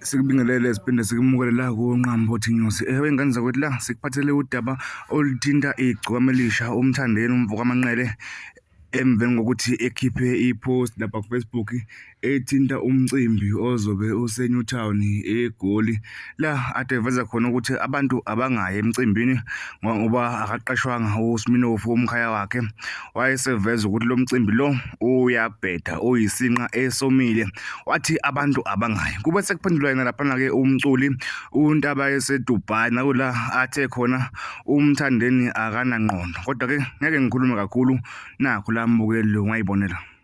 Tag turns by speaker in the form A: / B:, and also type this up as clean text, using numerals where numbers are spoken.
A: Sikubingelele siphinde sikumukele la kuNqambothi News. Wengane zakwethu la sikuphathele udaba oluthinta igcokama elisha uMthandeni uMvukamanqele emveni kokuthi ekhiphe ipost lapha ku-Facebook ethinta umcimbi ozobe useNewtown eGoli la ade eveza khona ukuthi abantu abangayi emcimbini ngoba akaqashwanga uSminofu umkhaya wakhe. Wayeseveza ukuthi lo mcimbi lo uyabheda uyisinqa esomile, wathi abantu abangayi. Kube sekuphendulwa yena laphana-ke umculi uNtaba eseDubai nakula athe khona uMthandeni akanangqondo, kodwa-ke ngeke ngikhulume kakhulu, nakho la mbukeli lo ungayibonela.